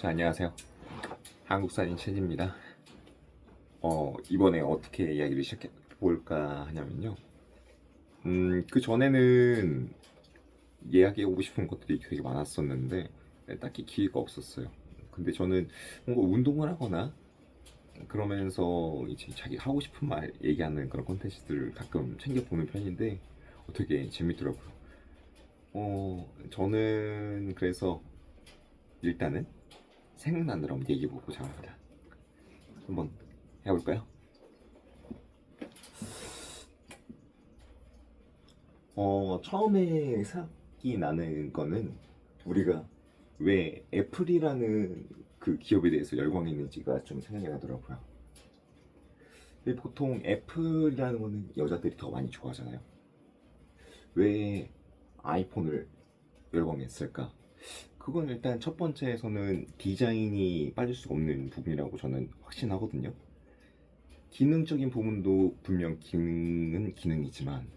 자, 안녕하세요. 한국사진 최지입니다. 이번에 어떻게 이야기를 시작해 볼까 하냐면요. 그 전에는 이야기해 보고 싶은 것들이 되게 많았었는데 딱히 기회가 없었어요. 근데 저는 뭔가 운동을 하거나 그러면서 이제 자기 하고 싶은 말 얘기하는 그런 콘텐츠들을 가끔 챙겨 보는 편인데 되게 재밌더라고요. 저는 그래서 일단은 생각난 대로 한번 얘기해 보고자 합니다. 한번 해볼까요? 처음에 생각이 나는 거는 우리가 왜 애플이라는 그 기업에 대해서 열광했는지가 좀 생각이 나더라고요. 근데 보통 애플이라는 거는 여자들이 더 많이 좋아하잖아요. 왜 아이폰을 열광했을까? 그건 일단 첫 번째에서는 디자인이 빠질 수 없는 부분이라고 저는 확신하거든요. 기능적인 부분도 분명 기능은 기능이지만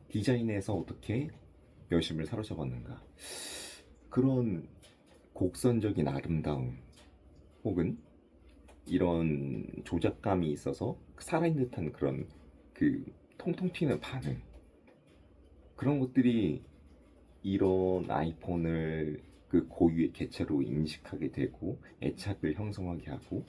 디자인에서 어떻게 여심을 사로잡았는가, 그런 곡선적인 아름다움 혹은 이런 조작감이 있어서 살아있는 듯한 그런 그 통통 튀는 반응, 그런 것들이 이런 아이폰을 그 고유의 개체로 인식하게 되고 애착을 형성하게 하고,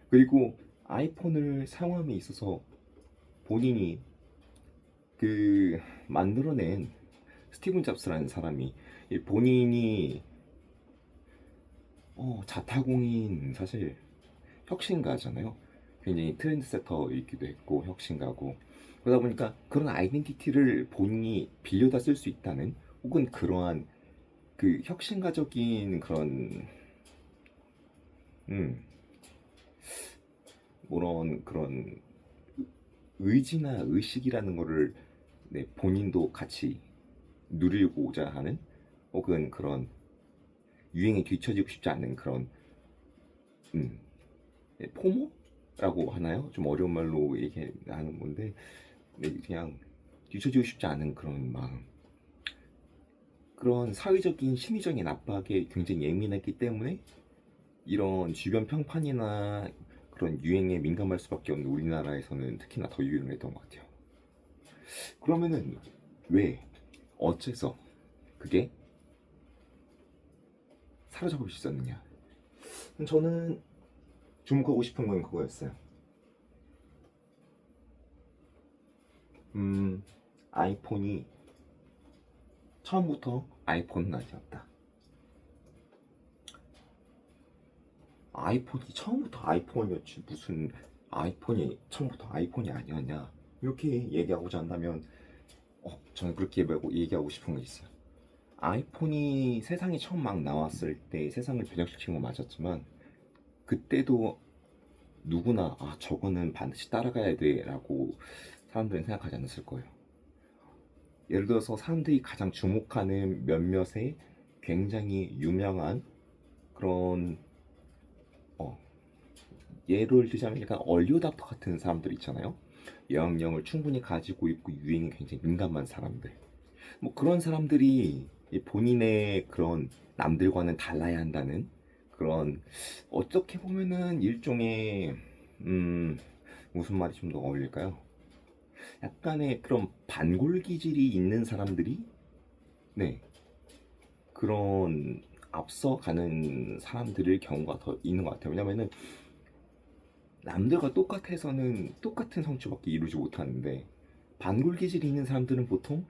그리고 아이폰을 사용함에 있어서 본인이 그 만들어낸 스티븐 잡스라는 사람이 본인이 자타공인 사실 혁신가잖아요. 굉장히 트렌드세터이기도 했고 혁신가고, 그러다 보니까 그런 아이덴티티를 본인이 빌려다 쓸 수 있다는, 혹은 그러한 그 혁신가적인 그런 음 그런 의지나 의식이라는 거를 본인도 같이 누리고자 하는, 혹은 그런 유행에 뒤처지고 싶지 않는 그런 음, 포모라고 하나요? 좀 어려운 말로 얘기하는 건데, 그냥 뒤처지고 싶지 않은 그런 마음, 그런 사회적인 심리적인 압박에 굉장히 예민했기 때문에 이런 주변 평판이나 그런 유행에 민감할 수밖에 없는 우리나라에서는 특히나 더 유행했던 것 같아요. 그러면은 왜, 어째서 그게 사로잡을 수 있었느냐? 저는 주목하고 싶은 건 그거였어요. 아이폰이 처음부터 아이폰은 아니었다. 아이폰이 처음부터 아이폰이었지 무슨 아이폰이 처음부터 아이폰이 아니었냐, 이렇게 얘기하고자 한다면 저는 그렇게 얘기하고 싶은 게 있어요. 아이폰이 세상에 처음 막 나왔을 때 세상을 변혁시킨 건 맞았지만, 그때도 누구나 저거는 반드시 따라가야 돼 라고 사람들은 생각하지 않았을 거예요. 예를 들어서 사람들이 가장 주목하는 몇몇의 굉장히 유명한 그런 어, 예를 들자면 약간 얼리오답터 같은 사람들 있잖아요. 영향력을 충분히 가지고 있고 유행에 굉장히 민감한 사람들. 뭐 그런 사람들이 본인의 그런 남들과는 달라야 한다는 그런, 어떻게 보면은 일종의 무슨 말이 좀 더 어울릴까요? 약간의 그런 반골 기질이 있는 사람들이 네 그런 앞서가는 사람들의 경우가 더 있는 것 같아요. 왜냐면은 남들과 똑같아서는 똑같은 성취밖에 이루지 못하는데, 반골 기질이 있는 사람들은 보통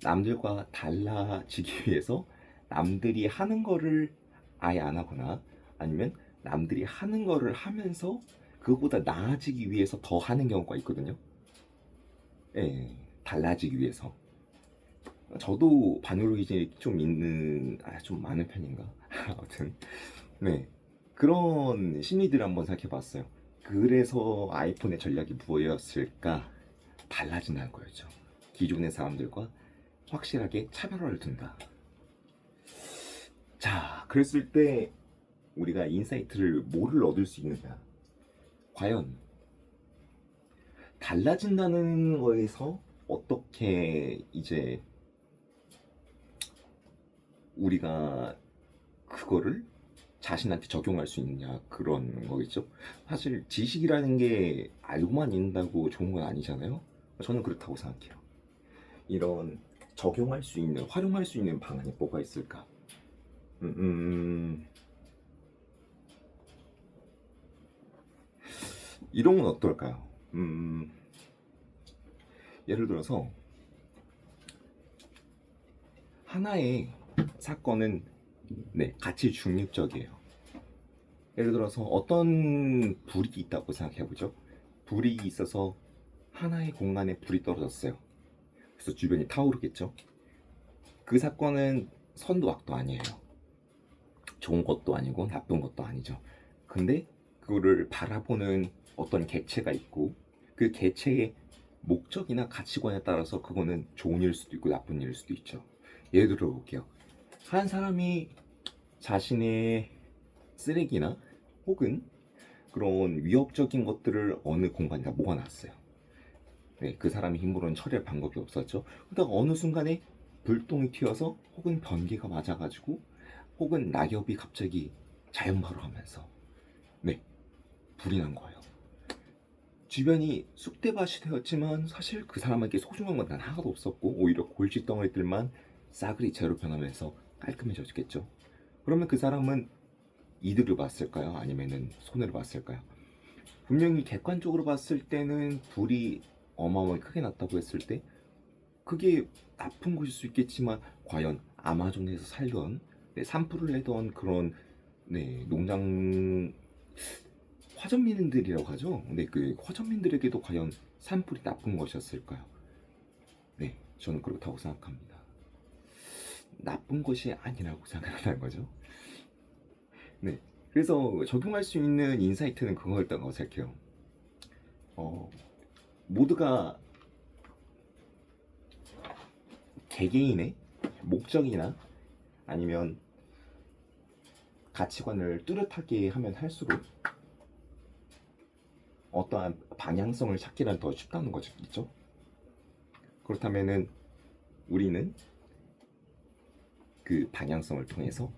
남들과 달라지기 위해서 남들이 하는 거를 아예 안 하거나, 아니면 남들이 하는 거를 하면서 그것보다 나아지기 위해서 더 하는 경우가 있거든요. 예, 달라지기 위해서. 저도 반골 기질이 좀 있는, 좀 많은 편인가? 아무튼 네, 그런 심리들을 한번 생각해 봤어요. 그래서 아이폰의 전략이 무엇이었을까? 달라진다는 거였죠. 기존의 사람들과 확실하게 차별화를 둔다. 자, 그랬을 때 우리가 인사이트를 뭐를 얻을 수 있느냐? 과연 달라진다는 거에서 어떻게 이제 우리가 그거를 자신한테 적용할 수 있느냐 그런 거겠죠. 사실 지식이라는 게 알고만 있는다고 좋은 건 아니잖아요. 저는 그렇다고 생각해요. 이런 적용할 수 있는, 활용할 수 있는 방안이 뭐가 있을까? 음, 음, 이런 건 어떨까요? 예를 들어서 하나의 사건은 네, 가치 중립적이에요. 예를 들어서 어떤 불이 있다고 생각해보죠. 불이 있어서 하나의 공간에 불이 떨어졌어요. 그래서 주변이 타오르겠죠. 그 사건은 선도 악도 아니에요. 좋은 것도 아니고 나쁜 것도 아니죠. 근데 그거를 바라보는 어떤 객체가 있고 그 객체의 목적이나 가치관에 따라서 그거는 좋은 일일 수도 있고 나쁜 일일 수도 있죠. 예를 들어 볼게요. 한 사람이 자신의 쓰레기나 혹은 그런 위협적인 것들을 어느 공간에다 모아놨어요. 네, 그 사람이 힘으로는 처리할 방법이 없었죠. 그러다가 어느 순간에 불똥이 튀어서 혹은 번개가 맞아가지고 혹은 낙엽이 갑자기 자연발호 하면서 네, 불이 난 거예요. 주변이 쑥대밭이 되었지만 사실 그 사람에게 소중한 건 단 하나도 없었고 오히려 골칫덩어리들만 싸그리 재로 변하면서 깔끔해졌겠죠. 그러면 그 사람은 이득을 봤을까요? 아니면은 손해를 봤을까요? 분명히 객관적으로 봤을 때는 불이 어마어마하게 크게 났다고 했을 때 그게 나쁜 것일 수 있겠지만 과연 아마존에서 살던 네, 산불을 내던 그런 네, 농장 화전민들이라고 하죠. 근데 그 화전민들에게도 과연 산불이 나쁜 것이었을까요? 네, 저는 그렇다고 생각합니다. 나쁜 것이 아니라고 생각한다는 거죠. 네, 그래서 적용할 수 있는 인사이트는 그거였다고 생각해요. 어, 모두가 개개인의 목적이나 아니면 가치관을 뚜렷하게 하면 할수록 어떠한 방향성을 찾기란 더 쉽다는 거죠. 그렇다면은 우리는 그 방향성을 통해서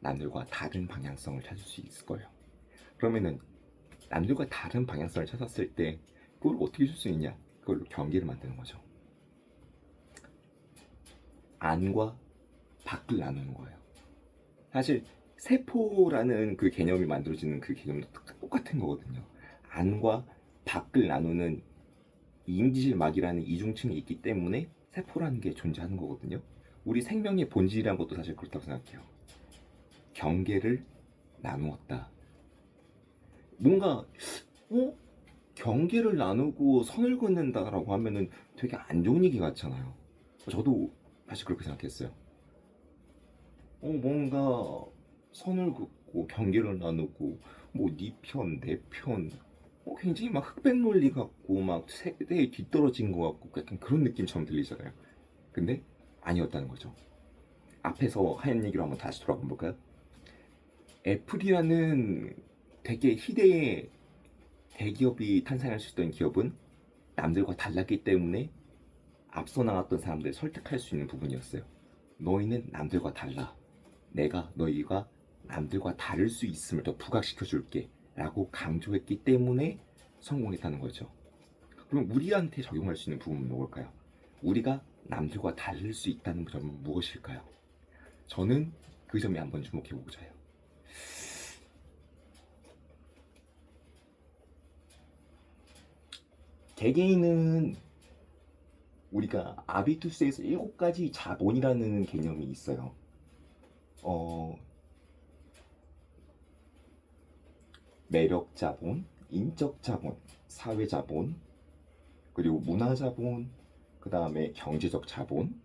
남들과 다른 방향성을 찾을 수 있을 거예요. 그러면은 남들과 다른 방향성을 찾았을 때 그걸 어떻게 줄 수 있냐? 그걸로 경계를 만드는 거죠. 안과 밖을 나누는 거예요. 사실 세포라는 그 개념이 만들어지는 그 개념도 똑같은 거거든요. 안과 밖을 나누는 이임지질막이라는 이중층이 있기 때문에 세포라는 게 존재하는 거거든요. 우리 생명의 본질이란 것도 사실 그렇다고 생각해요. 경계를 나누었다. 뭔가 경계를 나누고 선을 긋는다라고 하면은 되게 안 좋은 얘기 같잖아요. 저도 사실 그렇게 생각했어요. 뭔가 선을 긋고 경계를 나누고 뭐 네 편, 내 편, 굉장히 막 흑백 논리 같고 막 세대에 뒤떨어진 것 같고 약간 그런 느낌처럼 들리잖아요. 근데 아니었다는 거죠. 앞에서 하얀 얘기로 한번 다시 돌아가 볼까요? 애플이라는 되게 희대의 대기업이 탄생할 수 있던 기업은 남들과 달랐기 때문에 앞서 나갔던 사람들을 설득할 수 있는 부분이었어요. 너희는 남들과 달라. 내가 너희가 남들과 다를 수 있음을 더 부각시켜 줄게 라고 강조했기 때문에 성공했다는 거죠. 그럼 우리한테 적용할 수 있는 부분은 뭘까요? 우리가 남들과 다를 수 있다는 점은 무엇일까요? 저는 그 점에 한번 주목해 보고자 해요. 개개인은 우리가 아비투스에서 7가지 자본이라는 개념이 있어요. 어, 매력 자본, 인적 자본, 사회 자본, 그리고 문화 자본, 그 다음에 경제적 자본,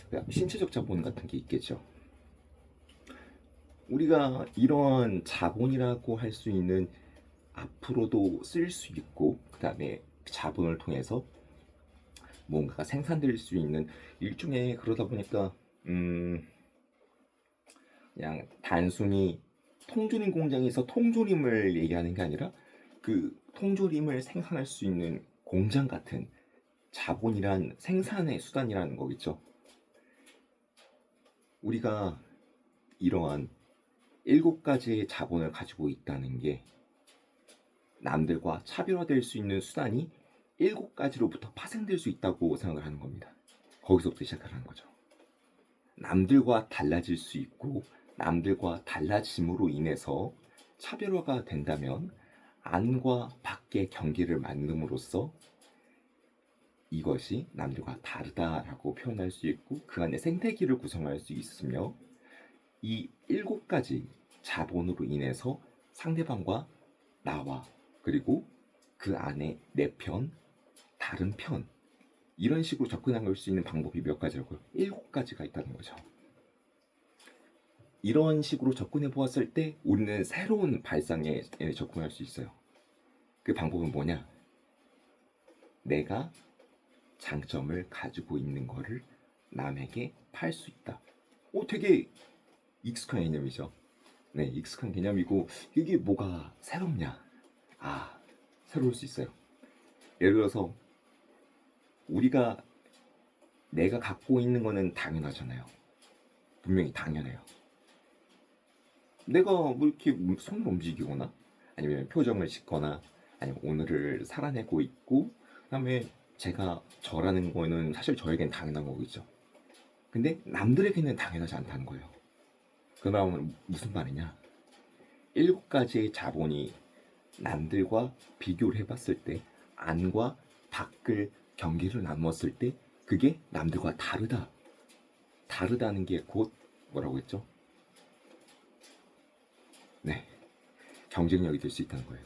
그다음에 신체적 자본 같은 게 있겠죠. 우리가 이런 자본이라고 할 수 있는 앞으로도 쓸 수 있고 그 다음에 자본을 통해서 뭔가가 생산될 수 있는 일종의 그러다 보니까 그냥 단순히 통조림 공장에서 통조림을 얘기하는 게 아니라 그 통조림을 생산할 수 있는 공장 같은 자본이란 생산의 수단이라는 거겠죠. 우리가 이러한 7가지의 자본을 가지고 있다는 게 남들과 차별화될 수 있는 수단이 7가지로부터 파생될 수 있다고 생각을 하는 겁니다. 거기서부터 시작하는 거죠. 남들과 달라질 수 있고 남들과 달라짐으로 인해서 차별화가 된다면 안과 밖의 경계를 만듦으로써 이것이 남들과 다르다라고 표현할 수 있고 그 안에 생태계를 구성할 수 있으며 이 7가지 자본으로 인해서 상대방과 나와 그리고 그 안에 내 편, 다른 편 이런 식으로 접근할 수 있는 방법이 몇 가지라고요? 7가지가 있다는 거죠. 이런 식으로 접근해 보았을 때 우리는 새로운 발상에 접근할 수 있어요. 그 방법은 뭐냐? 내가 장점을 가지고 있는 거를 남에게 팔 수 있다. 되게 익숙한 개념이죠. 네, 익숙한 개념이고 이게 뭐가 새롭냐? 새로울 수 있어요. 예를 들어서 우리가 내가 갖고 있는 거는 당연하잖아요. 분명히 당연해요. 내가 뭐 이렇게 손을 움직이거나 아니면 표정을 짓거나 아니면 오늘을 살아내고 있고 그다음에 제가 저라는 거는 사실 저에겐 당연한 거겠죠. 근데 남들에게는 당연하지 않다는 거예요. 그러면 무슨 말이냐? 7가지의 자본이 남들과 비교를 해봤을 때 안과 밖을 경계를 나누었을 때 그게 남들과 다르다는 게 곧 뭐라고 했죠? 네, 경쟁력이 될 수 있다는 거예요.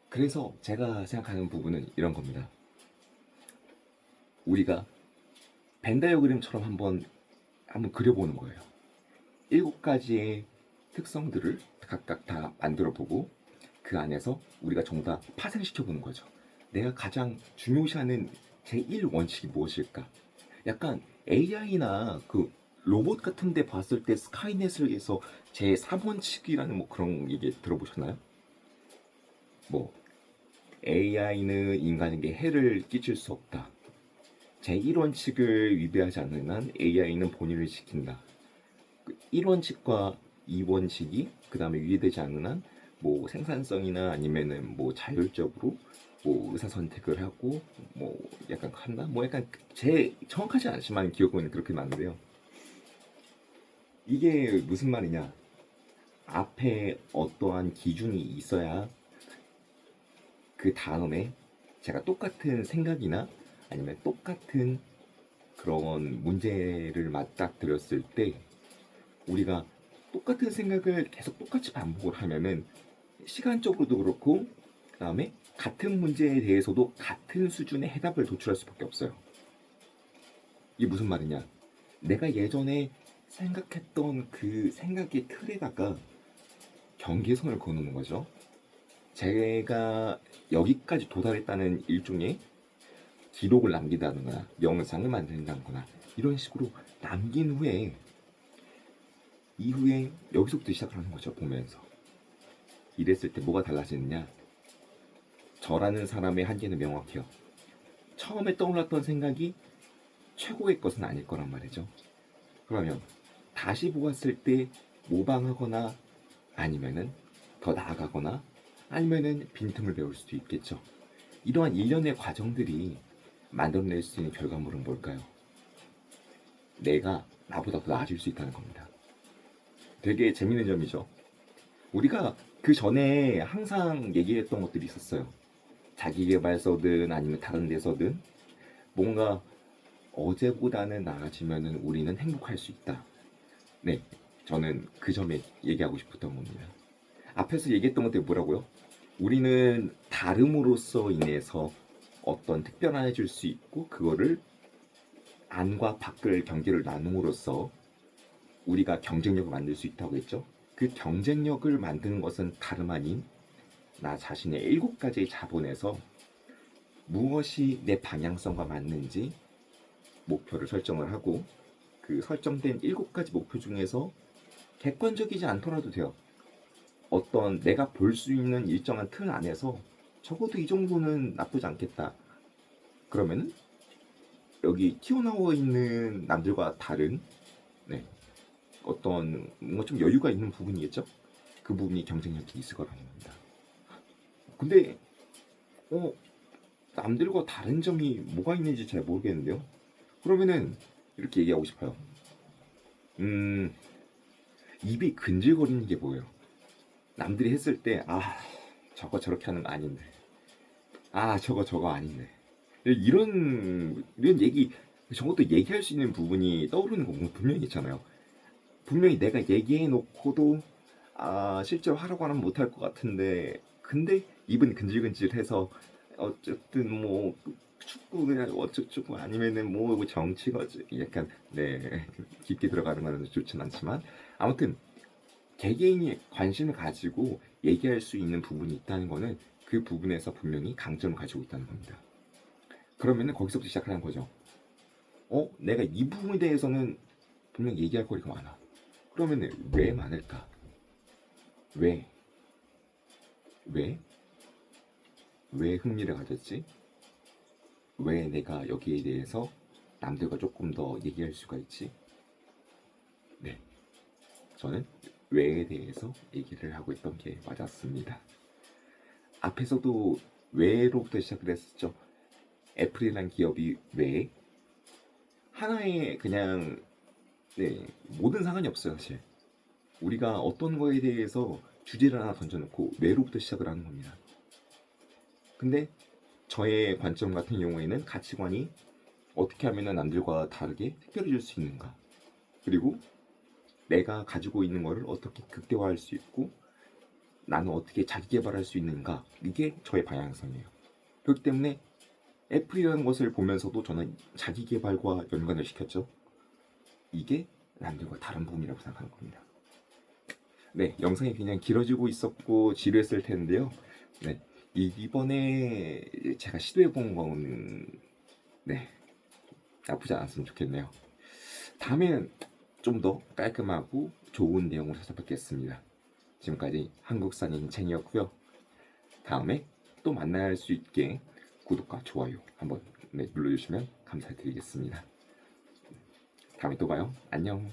그래서 제가 생각하는 부분은 이런 겁니다. 우리가 벤 다이어그램처럼 한번 그려보는 거예요. 7가지의 특성들을 각각 다 만들어 보고 그 안에서 우리가 전부 다 파생시켜 보는 거죠. 내가 가장 중요시하는 제1원칙이 무엇일까? 약간 AI나 그 로봇 같은 데 봤을 때 스카이넷에서 제3원칙이라는 뭐 그런 얘기 들어보셨나요? 뭐 AI는 인간에게 해를 끼칠 수 없다. 제1원칙을 위배하지 않는 한 AI는 본인을 지킨다. 1원칙과 2원칙이 그 다음에 위배되지 않는 한 뭐 생산성이나 아니면은 뭐 자율적으로 뭐 의사 선택을 하고 뭐 약간 한다 뭐 약간 제 정확하지 않지만 기억은 그렇게 나는데요. 이게 무슨 말이냐? 앞에 어떠한 기준이 있어야 그 다음에 제가 똑같은 생각이나 아니면 똑같은 그런 문제를 맞닥뜨렸을 때 우리가 똑같은 생각을 계속 똑같이 반복을 하면은 시간적으로도 그렇고 그 다음에 같은 문제에 대해서도 같은 수준의 해답을 도출할 수밖에 없어요. 이게 무슨 말이냐? 내가 예전에 생각했던 그 생각의 틀에다가 경계선을 그어놓는 거죠. 제가 여기까지 도달했다는 일종의 기록을 남기다거나 영상을 만든다거나 이런 식으로 남긴 후에 이후에 여기서부터 시작을 하는 거죠. 보면서 이랬을 때 뭐가 달라지느냐? 저라는 사람의 한계는 명확해요. 처음에 떠올랐던 생각이 최고의 것은 아닐 거란 말이죠. 그러면 다시 보았을 때 모방하거나 아니면은 더 나아가거나 아니면은 빈틈을 배울 수도 있겠죠. 이러한 일련의 과정들이 만들어낼 수 있는 결과물은 뭘까요? 내가 나보다 더 나아질 수 있다는 겁니다. 되게 재밌는 점이죠. 우리가 그 전에 항상 얘기했던 것들이 있었어요. 자기계발서든 아니면 다른 데서든 뭔가 어제보다는 나아지면 우리는 행복할 수 있다. 네, 저는 그 점에 얘기하고 싶었던 겁니다. 앞에서 얘기했던 것들이 뭐라고요? 우리는 다름으로써 인해서 어떤 특별해질 수 있고 그거를 안과 밖을 경계를 나눔으로써 우리가 경쟁력을 만들 수 있다고 했죠. 그 경쟁력을 만드는 것은 다름 아닌 나 자신의 7가지의 자본에서 무엇이 내 방향성과 맞는지 목표를 설정을 하고 그 설정된 7가지 목표 중에서 객관적이지 않더라도 돼요. 어떤 내가 볼 수 있는 일정한 틀 안에서 적어도 이 정도는 나쁘지 않겠다. 그러면은 여기 튀어나와 있는 남들과 다른 어떤 뭔가 좀 여유가 있는 부분이겠죠? 그 부분이 경쟁력이 있을 거라는 겁니다. 근데 남들과 다른 점이 뭐가 있는지 잘 모르겠는데요. 그러면은 이렇게 얘기하고 싶어요. 입이 근질거리는 게 뭐예요? 남들이 했을 때 저거 저렇게 하는 거 아닌데, 저거 아닌데, 이런 얘기, 저것도 얘기할 수 있는 부분이 떠오르는 거 분명히 있잖아요. 분명히 내가 얘기해 놓고도 실제로 하라고 하면 못할 것 같은데, 근데 입은 근질근질해서 어쨌든 뭐 축구 그냥 어쩌고 아니면은 뭐 정치가 약간 네 깊게 들어가는 거는 좋진 않지만, 아무튼 개개인이 관심을 가지고 얘기할 수 있는 부분이 있다는 거는 그 부분에서 분명히 강점을 가지고 있다는 겁니다. 그러면은 거기서부터 시작하는 거죠. 내가 이 부분에 대해서는 분명 얘기할 거리가 많아. 그러면은 왜 많을까? 왜? 왜? 왜 흥미를 가졌지? 왜 내가 여기에 대해서 남들과 조금 더 얘기할 수가 있지? 네, 저는 왜에 대해서 얘기를 하고 있던 게 맞았습니다. 앞에서도 왜로부터 시작을 했었죠. 애플이란 기업이 왜? 하나의 그냥 모든 상관이 없어요, 사실. 우리가 어떤 거에 대해서 주제를 하나 던져놓고 왜로부터 시작을 하는 겁니다. 근데 저의 관점 같은 경우에는 가치관이 어떻게 하면 남들과 다르게 특별해질 수 있는가, 그리고 내가 가지고 있는 거를 어떻게 극대화할 수 있고 나는 어떻게 자기 개발할 수 있는가, 이게 저의 방향성이에요. 그렇기 때문에 애플이라는 것을 보면서도 저는 자기 개발과 연관을 시켰죠. 이게 남들과 다른 부분이라고 생각하는 겁니다. 네, 영상이 그냥 길어지고 있었고 지루했을 텐데요. 네, 이번에 제가 시도해본 거는 나쁘지 않았으면 좋겠네요. 다음에는 좀 더 깔끔하고 좋은 내용으로 찾아뵙겠습니다. 지금까지 한국산인 인첸이었고요. 다음에 또 만날 수 있게 구독과 좋아요 한번 눌러주시면 감사드리겠습니다. 다음에 또 봐요. 안녕.